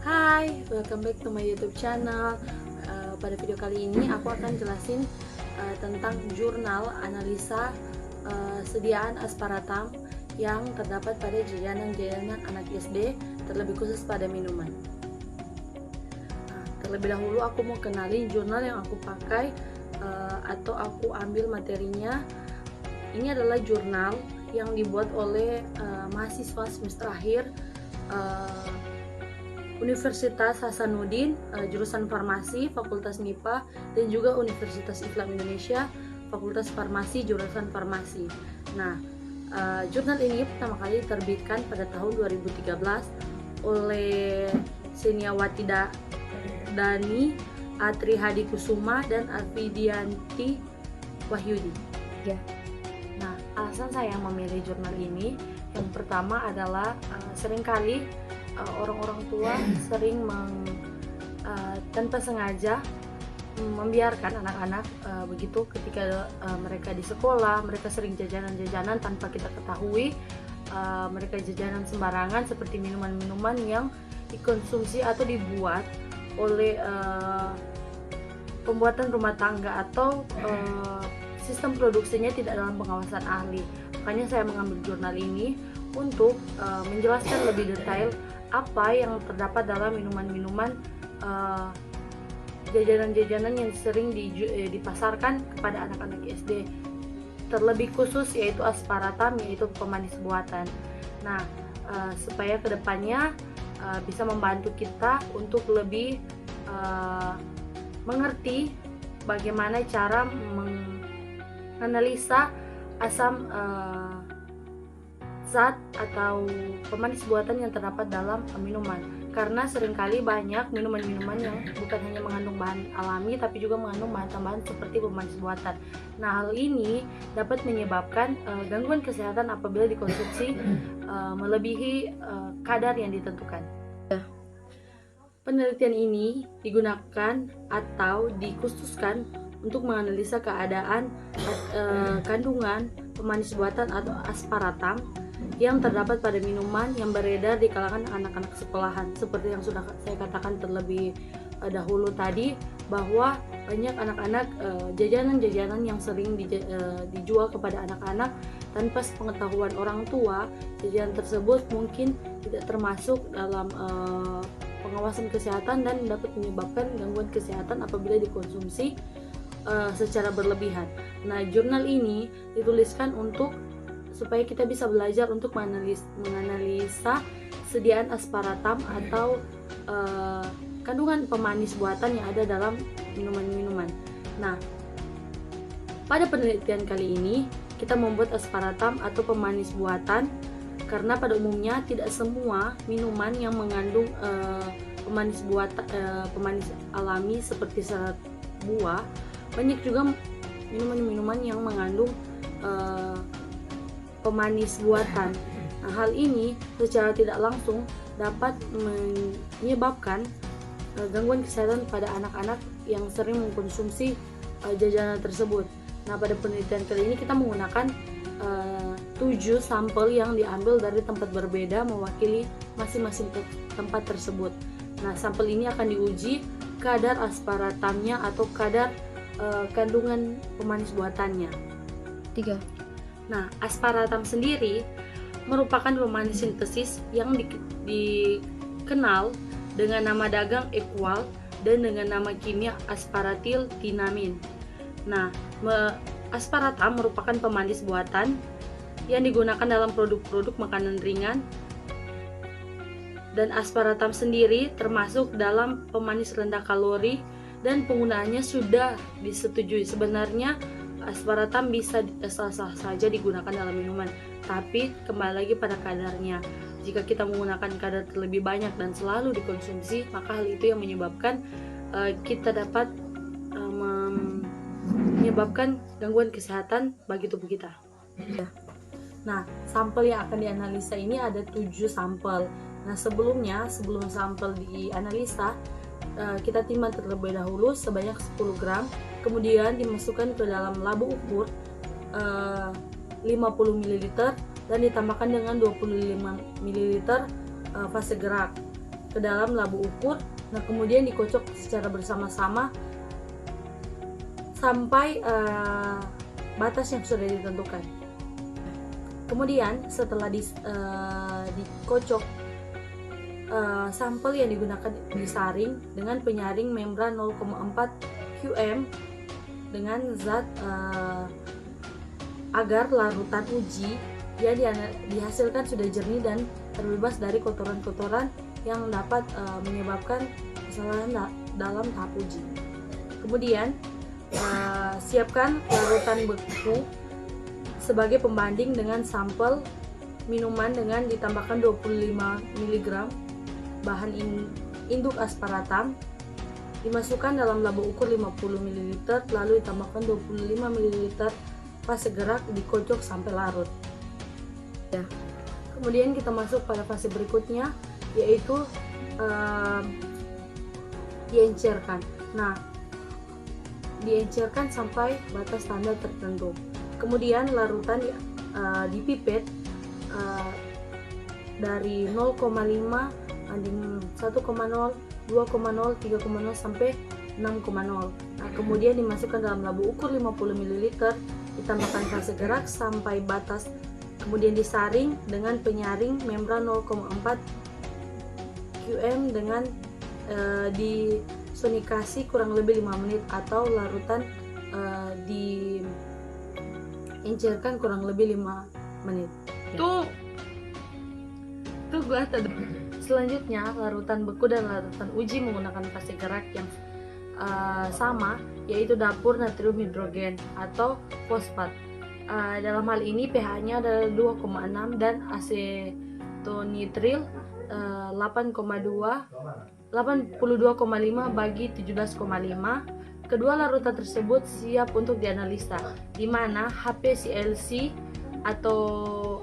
Hai, welcome back to my YouTube channel. Pada video kali ini aku akan jelasin tentang jurnal analisa sediaan aspartam yang terdapat pada jajanan-jajanan anak SD, terlebih khusus pada minuman. Terlebih dahulu aku mau kenalin jurnal yang aku pakai atau aku ambil materinya. Ini adalah jurnal yang dibuat oleh mahasiswa semester akhir Universitas Hasanuddin, jurusan Farmasi, Fakultas MIPA, dan juga Universitas Islam Indonesia, Fakultas Farmasi, jurusan Farmasi. Nah, jurnal ini pertama kali diterbitkan pada tahun 2013 oleh Seniawati Dani, Atri Hadi Kusuma, dan Arvidianti Wahyudi. Ya. Nah, alasan saya memilih jurnal ini, yang pertama adalah seringkali orang-orang tua sering tanpa sengaja membiarkan anak-anak begitu ketika mereka di sekolah, mereka sering jajanan-jajanan tanpa kita ketahui. Mereka jajanan sembarangan seperti minuman-minuman yang dikonsumsi atau dibuat oleh pembuatan rumah tangga atau sistem produksinya tidak dalam pengawasan ahli. Makanya saya mengambil jurnal ini untuk menjelaskan lebih detail apa yang terdapat dalam minuman-minuman jajanan-jajanan yang sering dipasarkan kepada anak-anak SD, terlebih khusus yaitu aspartam, yaitu pemanis buatan. Nah, supaya kedepannya bisa membantu kita untuk lebih mengerti bagaimana cara menganalisa asam zat atau pemanis buatan yang terdapat dalam minuman, karena seringkali banyak minuman-minuman yang bukan hanya mengandung bahan alami tapi juga mengandung bahan tambahan seperti pemanis buatan. Nah, hal ini dapat menyebabkan gangguan kesehatan apabila dikonsumsi melebihi kadar yang ditentukan. Penelitian ini digunakan atau dikhususkan untuk menganalisa keadaan kandungan pemanis buatan atau aspartam yang terdapat pada minuman yang beredar di kalangan anak-anak sekolahan. Seperti yang sudah saya katakan terlebih dahulu tadi, bahwa banyak anak-anak jajanan-jajanan yang sering dijual kepada anak-anak tanpa sepengetahuan orang tua. Jajanan tersebut mungkin tidak termasuk dalam pengawasan kesehatan dan dapat menyebabkan gangguan kesehatan apabila dikonsumsi secara berlebihan. Nah, jurnal ini dituliskan supaya kita bisa belajar untuk menganalisa sediaan aspartam atau kandungan pemanis buatan yang ada dalam minuman-minuman. Nah, pada penelitian kali ini kita membuat aspartam atau pemanis buatan karena pada umumnya tidak semua minuman yang mengandung pemanis alami seperti serat buah. Banyak juga minuman-minuman yang mengandung pemanis buatan. Nah, hal ini secara tidak langsung dapat menyebabkan gangguan kesehatan pada anak-anak yang sering mengkonsumsi jajanan tersebut. Nah, pada penelitian kali ini kita menggunakan 7 sampel yang diambil dari tempat berbeda mewakili masing-masing tempat tersebut. Nah, sampel ini akan diuji kadar aspartamnya atau kadar kandungan pemanis buatannya. 3. Nah, aspartam sendiri merupakan pemanis sintesis yang dikenal dengan nama dagang equal dan dengan nama kimia asparatil tinamin. Nah, aspartam merupakan pemanis buatan yang digunakan dalam produk-produk makanan ringan, dan aspartam sendiri termasuk dalam pemanis rendah kalori dan penggunaannya sudah disetujui. Sebenarnya aspartam bisa sah-sah saja digunakan dalam minuman, tapi kembali lagi pada kadarnya. Jika kita menggunakan kadar terlebih banyak dan selalu dikonsumsi, maka hal itu yang menyebabkan kita dapat menyebabkan gangguan kesehatan bagi tubuh kita. Nah, sampel yang akan dianalisa ini ada 7 sampel. Nah, sebelum sampel dianalisa, kita timbang terlebih dahulu sebanyak 10 gram, kemudian dimasukkan ke dalam labu ukur 50 ml dan ditambahkan dengan 25 ml fase gerak. ke dalam labu ukur. Nah, kemudian dikocok secara bersama-sama sampai batas yang sudah ditentukan. Kemudian setelah dikocok, sampel yang digunakan disaring dengan penyaring membran 0,4 qm dengan zat agar larutan uji yang dihasilkan sudah jernih dan terbebas dari kotoran-kotoran yang dapat menyebabkan kesalahan dalam tahap uji. Kemudian siapkan larutan beku sebagai pembanding dengan sampel minuman dengan ditambahkan 25 mg bahan induk asparatam, dimasukkan dalam labu ukur 50 ml, lalu ditambahkan 25 ml fase gerak, dikocok sampai larut. Ya. Kemudian kita masuk pada fase berikutnya, yaitu diencerkan. Nah, diencerkan sampai batas standar tertentu. Kemudian larutan dipipet dari 0,5 banding 1,0, 2,0, 3,0 sampai 6,0. Nah, kemudian dimasukkan dalam labu ukur 50 ml, ditambahkan fase gerak sampai batas, kemudian disaring dengan penyaring membran 0,4 qm dengan disonikasi kurang lebih 5 menit atau larutan diencerkan kurang lebih 5 menit. Tuh gua selanjutnya larutan beku dan larutan uji menggunakan fase gerak yang sama, yaitu dapur natrium hidrogen atau fosfat. Dalam hal ini pH-nya adalah 2,6 dan asetonitril 82,5 bagi 17,5. Kedua larutan tersebut siap untuk dianalisa, di mana HPCLC atau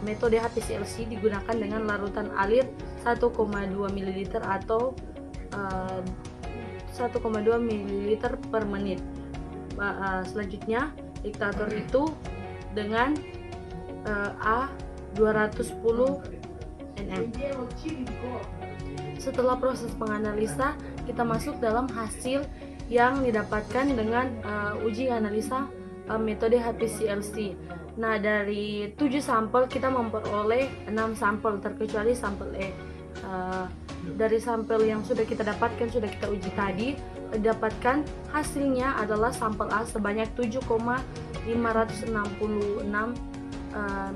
metode HPCLC digunakan dengan larutan alir 1,2 ml atau 1,2 ml per menit. Selanjutnya diktator itu dengan A210 nm. Setelah proses penganalisa, kita masuk dalam hasil yang didapatkan dengan uji analisa metode HPCLC. Nah, dari 7 sampel kita memperoleh 6 sampel terkecuali sampel E. Dari sampel yang sudah kita dapatkan, sudah kita uji tadi, dapatkan hasilnya adalah sampel A sebanyak 7,566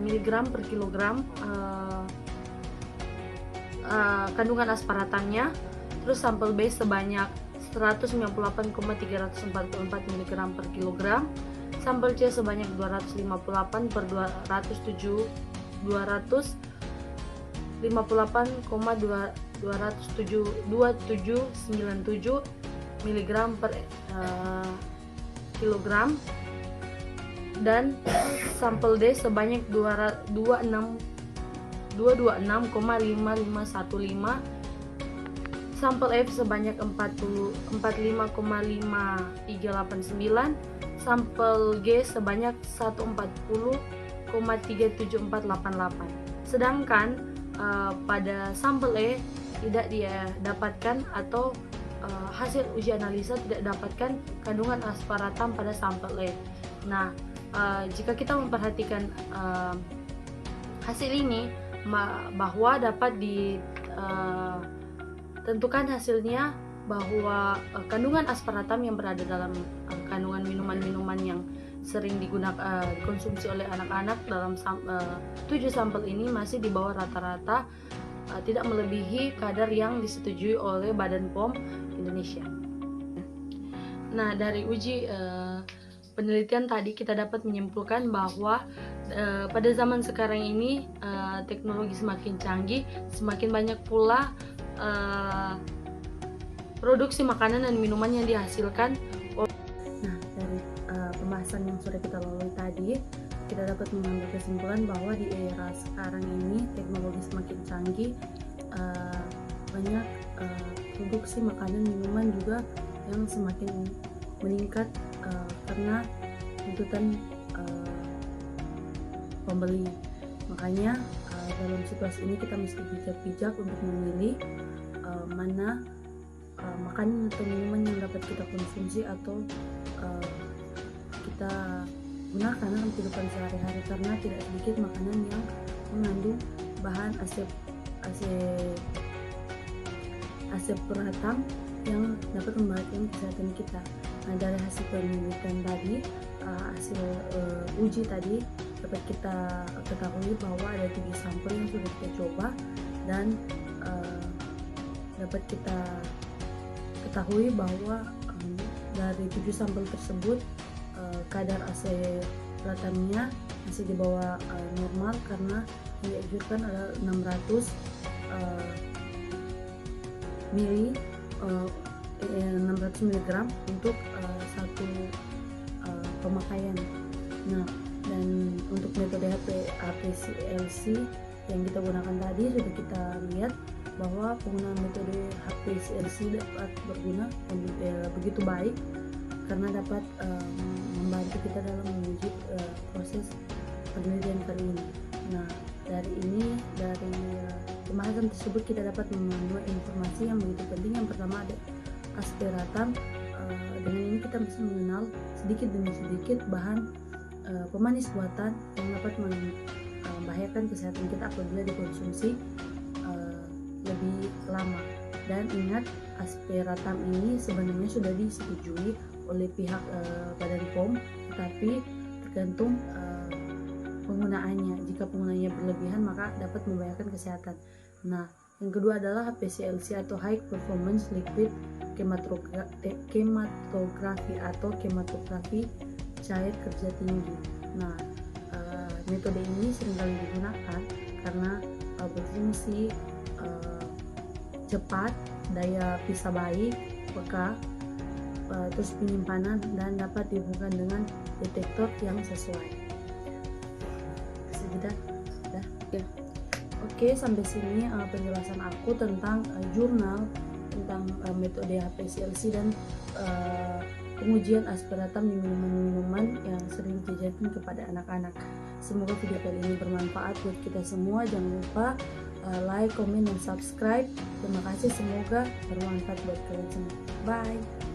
mg per kilogram kandungan asparatamnya. Terus sampel B sebanyak 198,344 mg per kilogram, sampel C sebanyak 258 per 258,27 mg per kilogram, dan sampel D sebanyak 226,5515, sampel F sebanyak 45,5389, sampel G sebanyak 140,37488. Sedangkan pada sampel E tidak dia dapatkan atau hasil uji analisa tidak dapatkan kandungan asparatam pada sampel E. Nah, jika kita memperhatikan hasil ini, bahwa dapat ditentukan hasilnya bahwa kandungan asparatam yang berada dalam kandungan minuman-minuman yang sering dikonsumsi oleh anak-anak dalam 7 sampel ini masih di bawah rata-rata, tidak melebihi kadar yang disetujui oleh Badan POM Indonesia. Nah, dari uji penelitian tadi kita dapat menyimpulkan bahwa pada zaman sekarang ini teknologi semakin canggih, semakin banyak pula produksi makanan dan minuman yang dihasilkan. Nah, dari pembahasan yang sudah kita lalui tadi, kita dapat mengambil kesimpulan bahwa di era sekarang ini teknologi semakin canggih, banyak produksi makanan minuman juga yang semakin meningkat karena tuntutan pembeli. Makanya dalam situasi ini kita mesti bijak-bijak untuk memilih mana makanan atau minuman yang dapat kita konsumsi atau kita gunakan dalam kehidupan sehari-hari, karena tidak sedikit makanan yang mengandung bahan aspartam yang dapat membahayakan kesehatan kita. Nah, dari hasil penelitian tadi, hasil uji tadi, dapat kita ketahui bahwa ada 7 sampel yang sudah kita coba, dan dapat kita ketahui bahwa dari 7 sampel tersebut kadar aspartamnya masih di bawah normal, karena yang dianjurkan adalah 600 mg untuk satu pemakaian. Nah, dan untuk metode HPCLC yang kita gunakan tadi, sudah kita lihat bahwa penggunaan metode HPCLC dapat berguna begitu baik, karena dapat membantu kita dalam menguji proses penelitian kali ini. Nah, dari pembahasan tersebut kita dapat menemukan informasi yang begitu penting. Yang pertama ada aspartam. Dengan ini kita bisa mengenal sedikit demi sedikit bahan pemanis buatan yang dapat membahayakan kesehatan kita apabila dikonsumsi lebih lama. Dan ingat, aspartam ini sebenarnya sudah disetujui oleh pihak Badan POM, tetapi tergantung penggunaannya. Jika penggunaannya berlebihan maka dapat membahayakan kesehatan. Nah, yang kedua adalah HPCLC atau High Performance Liquid Chematografi atau chematografi cair kerja tinggi. Nah, metode ini seringkali digunakan karena berfungsi cepat, daya pisah baik, peka, terus penyimpanan, dan dapat dihubungkan dengan detektor yang sesuai. Sudah? Ya. Oke, sampai sini penjelasan aku tentang jurnal tentang metode HPCLC dan pengujian aspartam di minuman-minuman yang sering dijajarkan kepada anak-anak. Semoga video kali ini bermanfaat buat kita semua. Jangan lupa like, komen, dan subscribe. Terima kasih, semoga bermanfaat buat kalian semua. Bye.